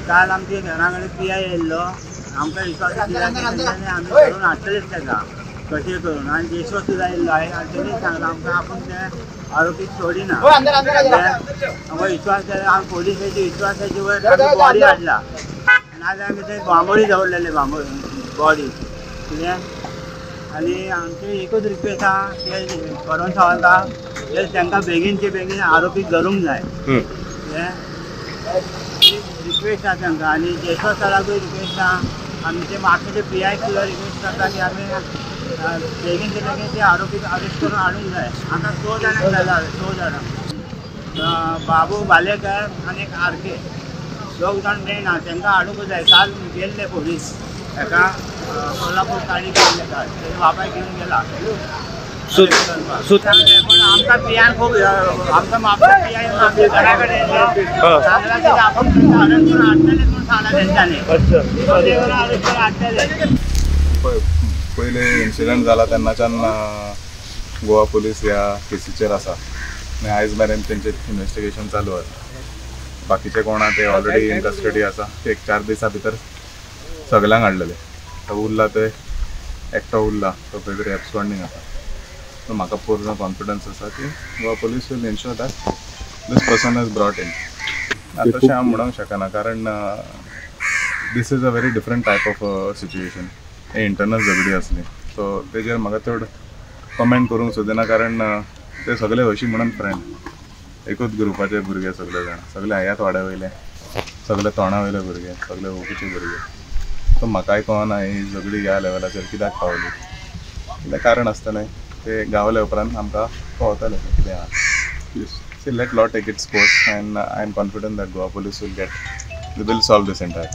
काल आमच्या घरा कडेन पियाय येयल्लो आमकां विश्वास दिला की आमी करून हाडटलेच तेका कशें करून आनी जेशो सुद्दां येयल्लो आनी तेणीच सांगला आमकां आपूण ते आरोपीक सोडिना आमकां विश्वास केला आमी पोलिसांची विश्वासाचे वयर आमी बॉडी हाडला नाजाल्यार आमी थंय बांबोळी दवरलेले बॉडी कित्याक आनी आमची एकूच रिक्वेस्ट आहा की करून सावंता तांकां बेगीनचे बेगीन आरोपीक धरूंक जाय रिक्वेस्ट आहा तांकां आनी जेशो सराकूय रिक्वेस्ट आहा आमचे म्हापशेचे PI सुद्दां रिक्वेस्ट करता की आमी बेगीनचे बेगीन ते आरोपीक अरेस्ट करून हाडूंक जाय आमकां 6 जाणांक जाला 6 जाणां बाबू भालेकर आनी एक RK 2 जाण मेळना तांकां हाडूंक जाय काल गेल्ले पोलीस हेका कोल्हापूर ताणी गेल्ले काल तेजे बापाय घेवन गेला पण आमकां पियान खूब आमकां म्हापसा PI आमच्या घरा कडेन सांगला की आपण अरेस्ट करून हाडटले म्हूण सांगला तेंच्यांनी अरेस्ट करून हाडटले पयले इन्सिडंट जाला तेन्नाच्यान गोवा पुलीस ह्या केसीचेर आसा आनी आयज मेरेन तेंचें इन्वेस्टिगेशन चालू आसा बाकीचे कोण आहा ते ऑलरेडी इन कस्टडी आसा एक 4 दिसां भितर सगल्यांक हाडलेले तो उरला ते एकटो उरला तो खंय तरी एब्सकॉंडिंग आसा सो म्हाका पूर्ण कॉन्फिडन्स आसा की Goa police will ensure that this person is brought in तशें हांव म्हणूंक शकना कारण this is a very different type of situation हे इंटरनल झगडी आसली सो तेजेर म्हाका चड कमेंट करूंक सोदिना कारण ते सगळे हरशीं म्हणून फ्रेंड एकूच ग्रुपाचे भुरगे सगळे जाण सगळे हयात वाड्या वयले सगळे तोंडा वयले भुरगे सगळे ओळखीचे भुरगे सो म्हाकाय कळना ही झगडी ह्या लेवलाचेर कित्याक पावली कितें कारण आसतलें ते गावले उपरांत आमकां कळटलें कितें आहा see let law take its course and I am confident that Goa police will get they will solve this entire